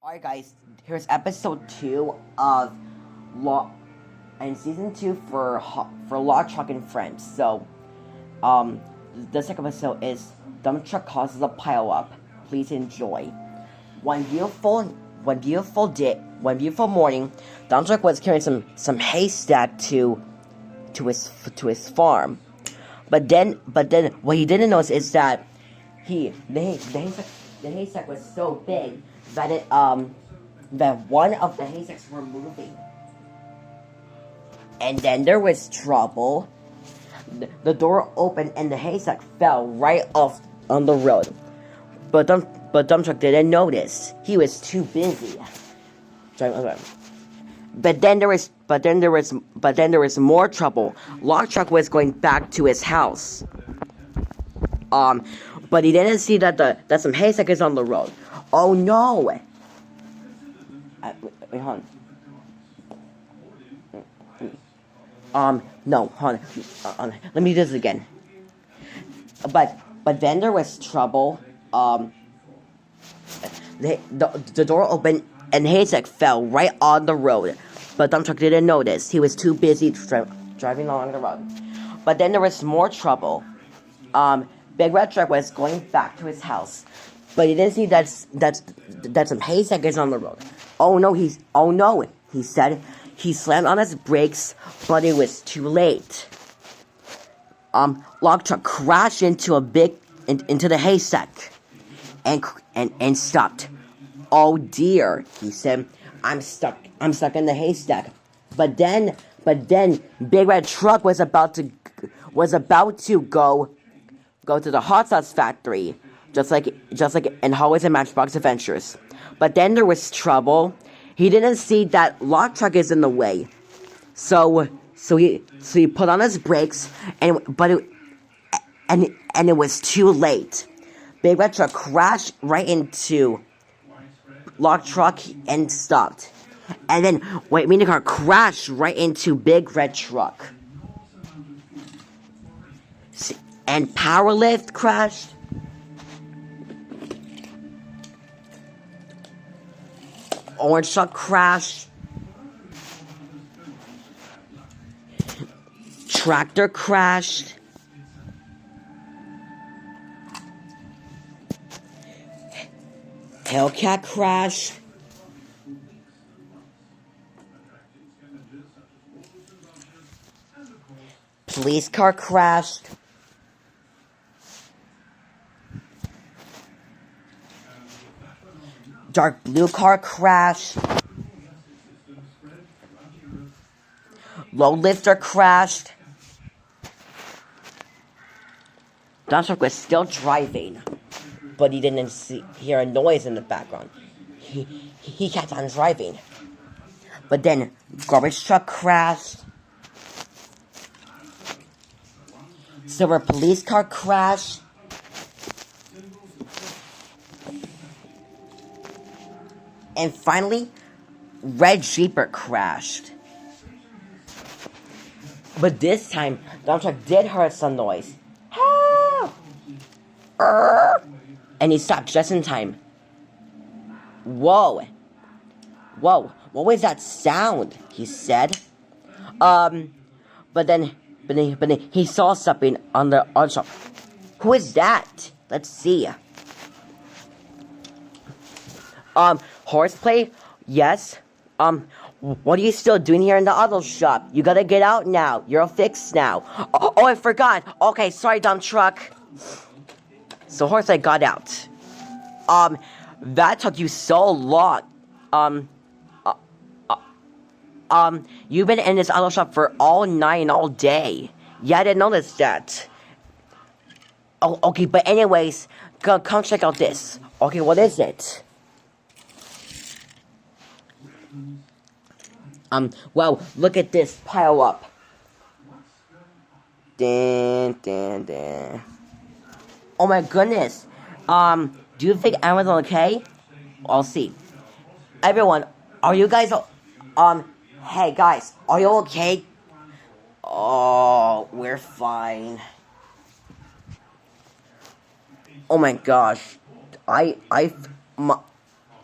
Alright guys, here's episode 2 of Law and season 2 for Law Truck and Friends. So, the second episode is Dump Truck Causes a Pileup. Please enjoy. One beautiful morning, Dump Truck was carrying some haystack to his farm. But then what he didn't notice is that the haystack was so big that that one of the haystacks were moving. And then there was trouble. The door opened and the haystack fell right off on the road. But Dump Truck didn't notice. He was too busy. But then there was more trouble. Log Truck was going back to his house. But he didn't see that some haystack is on the road. Oh no! Wait, hold on. No, hold on. Let me do this again. But then there was trouble. The door opened and haystack fell right on the road. But Dump Truck didn't notice. He was too busy driving along the road. But then there was more trouble. Big Red Truck was going back to his house, but he didn't see that some haystack is on the road. Oh no, he said. He slammed on his brakes, but it was too late. Log Truck crashed into the haystack, and stopped. Oh dear, he said. I'm stuck in the haystack. But then Big Red Truck was about to go to the hot sauce factory, just like in Hallways and Matchbox Adventures. But then there was trouble. He didn't see that Log Truck is in the way, so he put on his brakes, and it was too late. Big Red Truck crashed right into Log Truck and stopped. And then mini car crashed right into Big Red Truck. And Power Lift crashed. Orange Truck crashed. Tractor crashed. Hellcat crashed. Police car crashed. Dark blue car crashed. Low lifter crashed. Dump Truck was still driving, but he didn't hear a noise in the background. He kept on driving. But then garbage truck crashed. Silver police car crashed. And finally, Red Jeeper crashed. But this time, Dump Truck did hear some noise. Help! And he stopped just in time. Whoa, what was that sound? He said. But then he saw something on the shop. Who is that? Let's see. Horseplay? Yes. What are you still doing here in the auto shop? You gotta get out now. You're all fixed now. Oh, I forgot. Okay, sorry, Dump Truck. So Horseplay got out. That took you so long. You've been in this auto shop for all night and all day. Yeah, I didn't notice that. Oh, okay, but anyways, come check out this. Okay, what is it? Well, look at this Pileup. Oh my goodness. Do you think everyone's okay? I'll see. Everyone, are you guys, hey guys, are you okay? Oh, we're fine. Oh my gosh.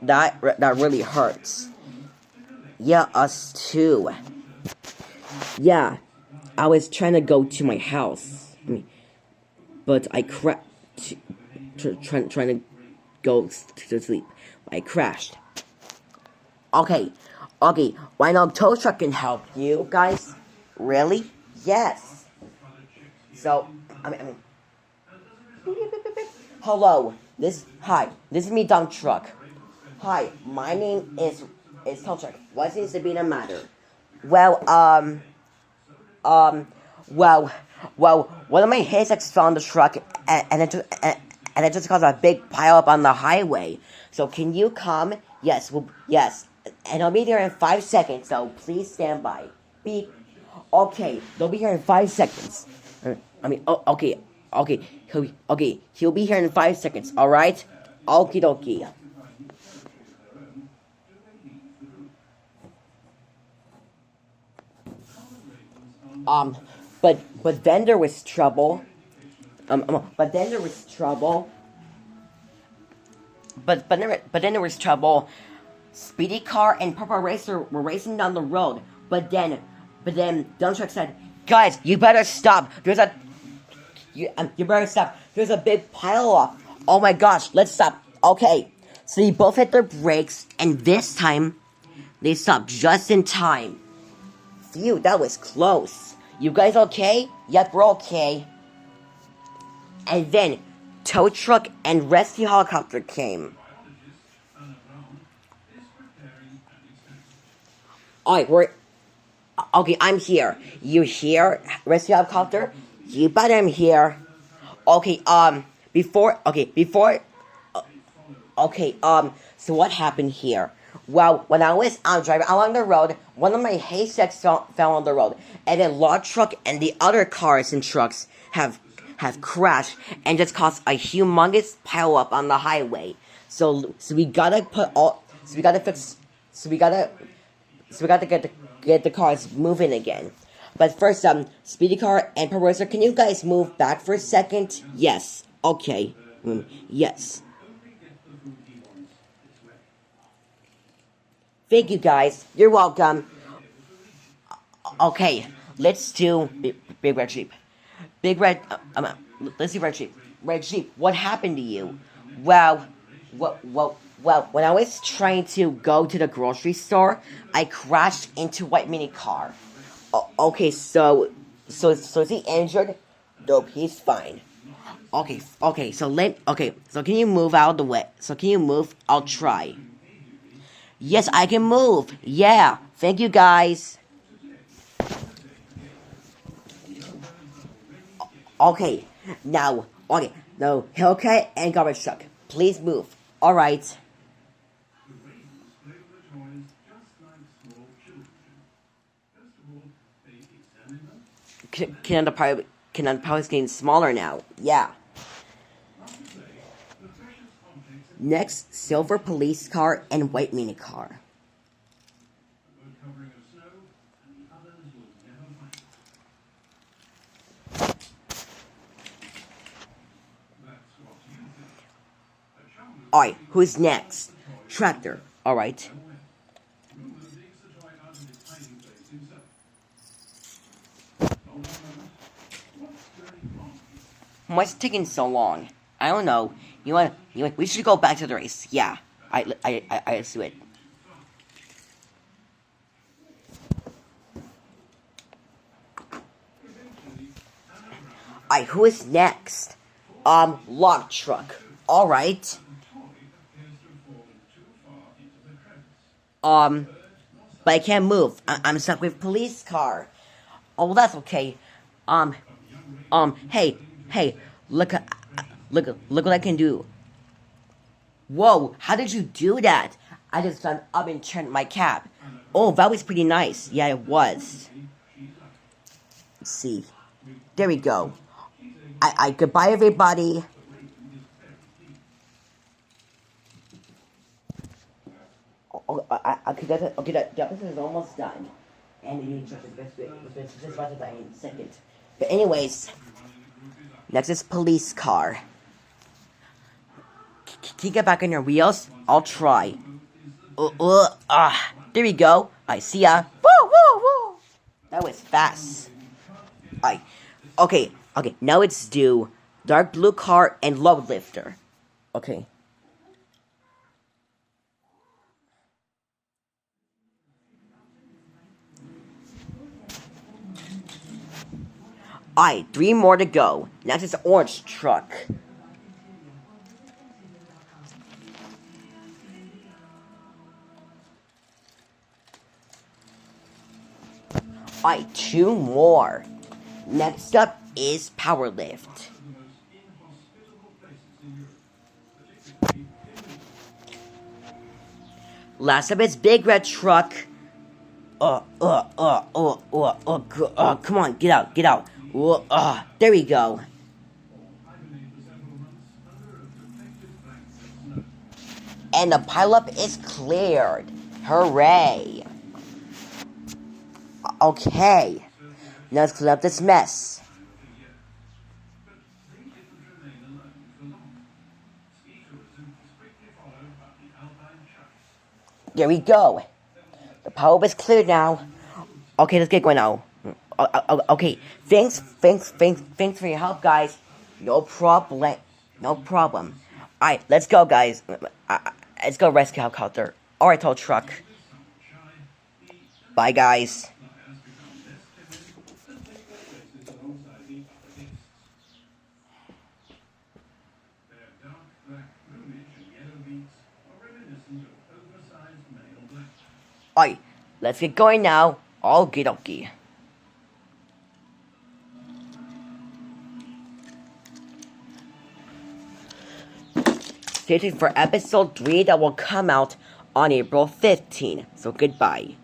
that really hurts. Yeah, us too. Yeah, I was trying to go to my house. But I trying to go to sleep. I crashed. Okay, why not tow truck can help you guys? Really? Yes. So, hello. This is me, dump truck. Hi, my name is tow truck. What seems to be the matter? Well, one of my haystacks fell on the truck, and it just caused a big pile up on the highway. So can you come? Yes, yes. And I'll be there in 5 seconds, so please stand by. Beep. Okay, they'll be here in 5 seconds. Okay. He'll be here in 5 seconds, alright? Okie dokie. But then there was trouble. But then there was trouble. But then there was trouble. Speedy car and Purple Racer were racing down the road. But then dump truck said, "Guys, you better stop. You better stop. There's a big pile up. Oh my gosh, let's stop." Okay, so they both hit their brakes, and this time they stopped just in time. Phew, that was close. You guys okay? Yep, we're okay. And then tow truck and rescue helicopter came. Alright, okay, I'm here. You here, rescue helicopter? You bet I'm here. Okay, so what happened here? Well, when I was driving along the road, one of my haystacks fell on the road, and then large truck and the other cars and trucks have crashed and just caused a humongous pile up on the highway. So we gotta get the cars moving again. But first, Speedy Car and Purple Racer, can you guys move back for a second? Yes. Okay. Yes. Thank you guys. You're welcome. Okay, let's do Big Red Sheep. Let's do Red Sheep. Red Sheep, what happened to you? Well, when I was trying to go to the grocery store, I crashed into a white mini car. Okay, so is he injured? Nope, he's fine. Okay, so can you move out of the way? So can you move? I'll try. Yes, I can move. Yeah, thank you guys. Okay, now, Hellcat and garbage truck, please move. Alright. Can the pilot getting smaller now? Yeah. Next, silver police car and white mini car. Alright, who's next? Tractor. Alright. Why's it taking so long? I don't know. We should go back to the race. Yeah, I do it. Alright, who is next? Log truck. Alright. But I can't move. I'm stuck with police car. Oh, well, that's okay. Hey, look what I can do. Whoa, how did you do that? I just done up and turned my cap. Oh, that was pretty nice. Yeah, it was. Let's see. There we go. Goodbye, everybody. Okay, the episode is almost done. And the instructions just about to die in a second. But anyways, next is police car. Can you get back on your wheels? I'll try. There we go. I see ya. Woo, woo, woo. That was fast. Okay. Now it's do dark blue car and load lifter. Okay. Three more to go. Next is orange truck. Two more. Next up is power lift. Last up is big red truck. Come on, get out. There we go. And the pileup is cleared. Hooray. Okay. Now let's clean up this mess. There we go. The pileup is cleared now. Okay, let's get going now. Okay, thanks for your help, guys. No problem. Alright, let's go, guys. Let's go rescue helicopter. Alright, tow truck. Bye, guys. Alright, let's get going now. Okie dokie. Stay tuned for episode 3 that will come out on April 15th. So goodbye.